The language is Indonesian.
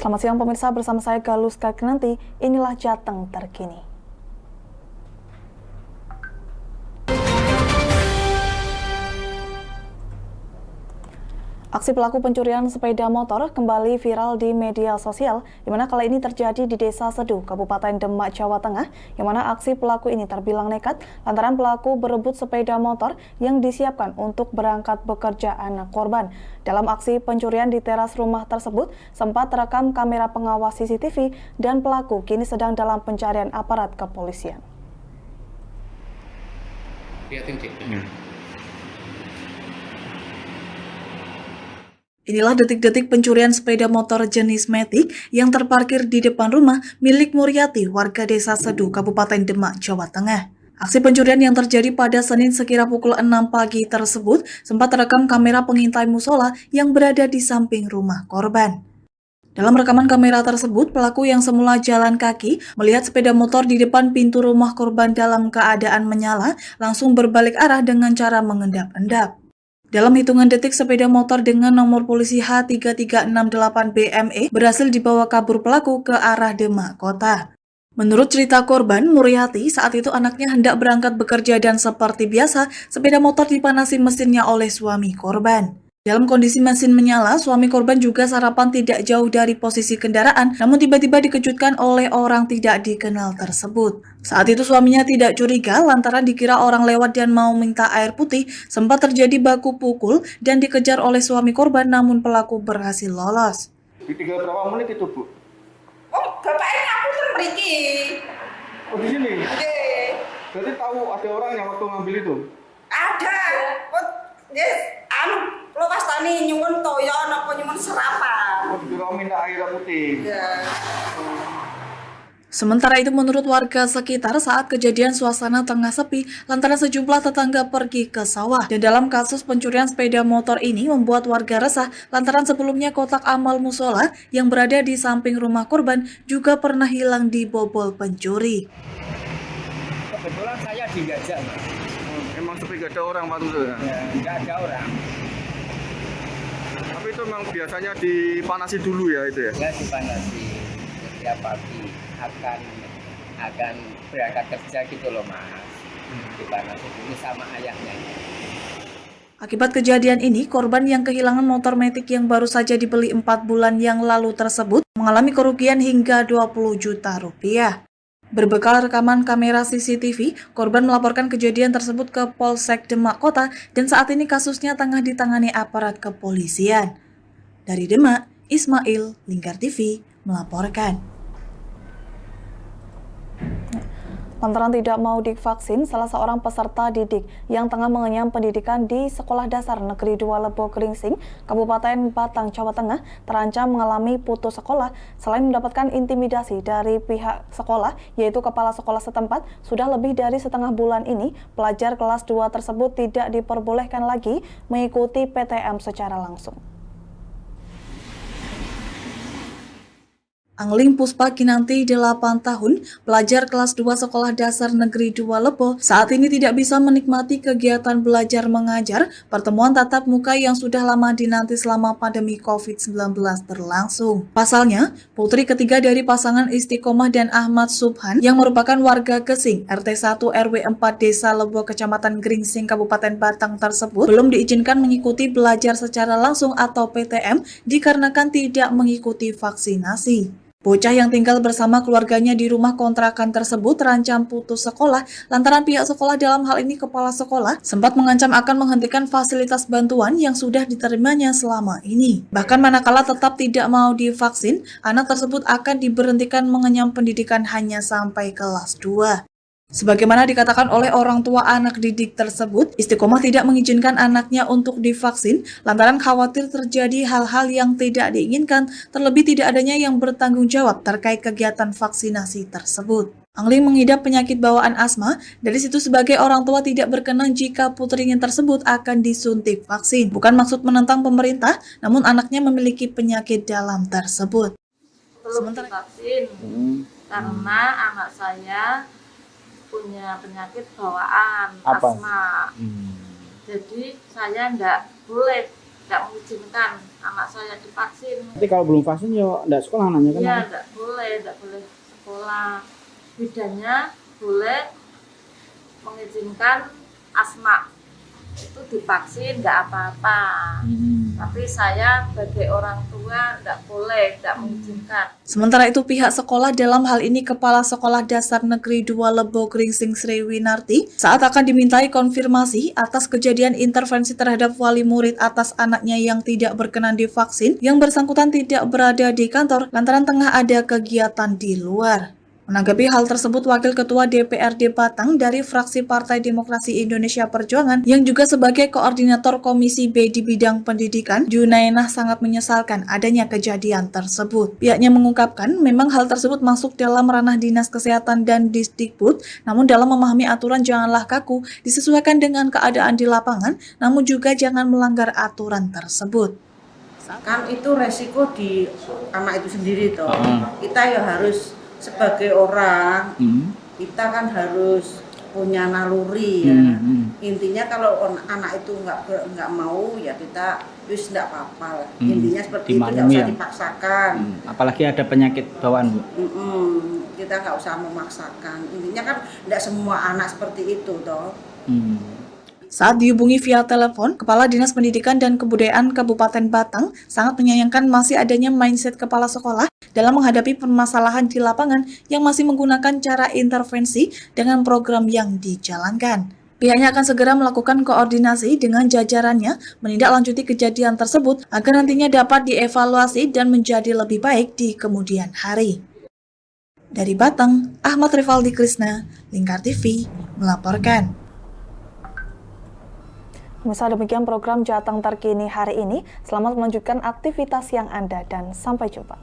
Selamat siang pemirsa, bersama saya Galus Kaknanti, inilah Jateng terkini. Aksi pelaku pencurian sepeda motor kembali viral di media sosial, di mana kali ini terjadi di Desa Sedu, Kabupaten Demak, Jawa Tengah, yang mana aksi pelaku ini terbilang nekat lantaran pelaku berebut sepeda motor yang disiapkan untuk berangkat bekerja anak korban. Dalam aksi pencurian di teras rumah tersebut, sempat terekam kamera pengawas CCTV dan pelaku kini sedang dalam pencarian aparat kepolisian. Inilah detik-detik pencurian sepeda motor jenis Matic yang terparkir di depan rumah milik Muryati, warga Desa Sedu, Kabupaten Demak, Jawa Tengah. Aksi pencurian yang terjadi pada Senin sekira pukul 6 pagi tersebut sempat terekam kamera pengintai musola yang berada di samping rumah korban. Dalam rekaman kamera tersebut, pelaku yang semula jalan kaki melihat sepeda motor di depan pintu rumah korban dalam keadaan menyala, langsung berbalik arah dengan cara mengendap-endap. Dalam hitungan detik, sepeda motor dengan nomor polisi H3368BME berhasil dibawa kabur pelaku ke arah Demak Kota. Menurut cerita korban, Muryati, saat itu anaknya hendak berangkat bekerja dan seperti biasa, sepeda motor dipanasi mesinnya oleh suami korban. Dalam kondisi mesin menyala, suami korban juga sarapan tidak jauh dari posisi kendaraan, namun tiba-tiba dikejutkan oleh orang tidak dikenal tersebut. Saat itu suaminya tidak curiga lantaran dikira orang lewat dan mau minta air putih, sempat terjadi baku pukul dan dikejar oleh suami korban, namun pelaku berhasil lolos. Di 3 berapa menit itu, Bu? Oh, bapaknya aku kan pergi. Oh, di sini? Oke. Berarti tahu ada orang yang waktu ngambil itu? Ada. Oh, yes. Lepas tani nyuwun toyo napa nyuwun serapan. Oh, dikira minta air putih. Ya. Sementara itu menurut warga sekitar saat kejadian suasana tengah sepi lantaran sejumlah tetangga pergi ke sawah. Dan dalam kasus pencurian sepeda motor ini membuat warga resah lantaran sebelumnya kotak amal musola yang berada di samping rumah korban juga pernah hilang dibobol pencuri. Kebetulan saya dijajah, Mas. Emang sepi gak ada orang waktu itu ya? Ya, nggak ada orang. Tapi itu memang biasanya dipanasi dulu ya itu ya? Ya dipanasi setiap pagi akan berangkat kerja gitu loh, Mas. Dipanasi dulu sama ayahnya. Akibat kejadian ini, korban yang kehilangan motor Matic yang baru saja dibeli 4 bulan yang lalu tersebut mengalami kerugian hingga 20 juta rupiah. Berbekal rekaman kamera CCTV, korban melaporkan kejadian tersebut ke Polsek Demak Kota dan saat ini kasusnya tengah ditangani aparat kepolisian. Dari Demak, Ismail, Lingkar TV, melaporkan. Lantaran tidak mau divaksin, salah seorang peserta didik yang tengah mengenyam pendidikan di Sekolah Dasar Negeri 2 Lebo Gringsing, Kabupaten Batang, Jawa Tengah, terancam mengalami putus sekolah. Selain mendapatkan intimidasi dari pihak sekolah, yaitu kepala sekolah setempat, sudah lebih dari setengah bulan ini, pelajar kelas 2 tersebut tidak diperbolehkan lagi mengikuti PTM secara langsung. Angling Puspa Kinanti, 8 tahun, pelajar kelas 2 Sekolah Dasar Negeri 2 Lebo, saat ini tidak bisa menikmati kegiatan belajar mengajar pertemuan tatap muka yang sudah lama dinanti selama pandemi COVID-19 berlangsung. Pasalnya, putri ketiga dari pasangan Istiqomah dan Ahmad Subhan yang merupakan warga Gesing, RT 1 RW 4 Desa Lebo, Kecamatan Gringsing, Kabupaten Batang tersebut belum diizinkan mengikuti belajar secara langsung atau PTM dikarenakan tidak mengikuti vaksinasi. Bocah yang tinggal bersama keluarganya di rumah kontrakan tersebut terancam putus sekolah lantaran pihak sekolah, dalam hal ini kepala sekolah, sempat mengancam akan menghentikan fasilitas bantuan yang sudah diterimanya selama ini. Bahkan manakala tetap tidak mau divaksin, anak tersebut akan diberhentikan mengenyam pendidikan hanya sampai kelas 2. Sebagaimana dikatakan oleh orang tua anak didik tersebut, Istiqomah tidak mengizinkan anaknya untuk divaksin lantaran khawatir terjadi hal-hal yang tidak diinginkan, terlebih tidak adanya yang bertanggung jawab terkait kegiatan vaksinasi tersebut. Angling mengidap penyakit bawaan asma, dari situ sebagai orang tua tidak berkenan jika putrinya tersebut akan disuntik vaksin. Bukan maksud menentang pemerintah, namun anaknya memiliki penyakit dalam tersebut. Belum divaksin karena anak saya punya penyakit bawaan asma. Jadi saya enggak boleh tidak mengizinkan anak saya divaksin. Tapi kalau belum vaksin ya enggak sekolah anaknya kan? Iya, tidak boleh sekolah. Bidannya boleh mengizinkan asma itu divaksin, nggak apa-apa. Tapi saya sebagai orang tua tidak mengizinkan. Sementara itu pihak sekolah, dalam hal ini Kepala Sekolah Dasar Negeri 2 Lebo Gringsing Sri Winarti, saat akan dimintai konfirmasi atas kejadian intervensi terhadap wali murid atas anaknya yang tidak berkenan divaksin, yang bersangkutan tidak berada di kantor lantaran tengah ada kegiatan di luar. Menanggapi hal tersebut, Wakil Ketua DPRD Batang dari fraksi Partai Demokrasi Indonesia Perjuangan yang juga sebagai koordinator Komisi B di bidang pendidikan, Junainah sangat menyesalkan adanya kejadian tersebut. Pihaknya mengungkapkan memang hal tersebut masuk dalam ranah Dinas Kesehatan dan Disdikbud, namun dalam memahami aturan janganlah kaku, disesuaikan dengan keadaan di lapangan, namun juga jangan melanggar aturan tersebut. Kan itu resiko di anak itu sendiri toh. Kita ya harus sebagai orang, kita kan harus punya naluri ya. Intinya kalau anak itu nggak mau ya kita wis nggak apa-apa lah. Intinya seperti itu, nggak usah dipaksakan. Apalagi ada penyakit bawaan, Bu. Kita nggak usah memaksakan. Intinya kan nggak semua anak seperti itu toh. Saat dihubungi via telepon, Kepala Dinas Pendidikan dan Kebudayaan Kabupaten Batang sangat menyayangkan masih adanya mindset kepala sekolah dalam menghadapi permasalahan di lapangan yang masih menggunakan cara intervensi dengan program yang dijalankan. Pihaknya akan segera melakukan koordinasi dengan jajarannya menindaklanjuti kejadian tersebut agar nantinya dapat dievaluasi dan menjadi lebih baik di kemudian hari. Dari Batang, Ahmad Rivaldi Krisna, Lingkar TV, melaporkan. Misal demikian program Jateng Terkini hari ini. Selamat melanjutkan aktivitas yang Anda dan sampai jumpa.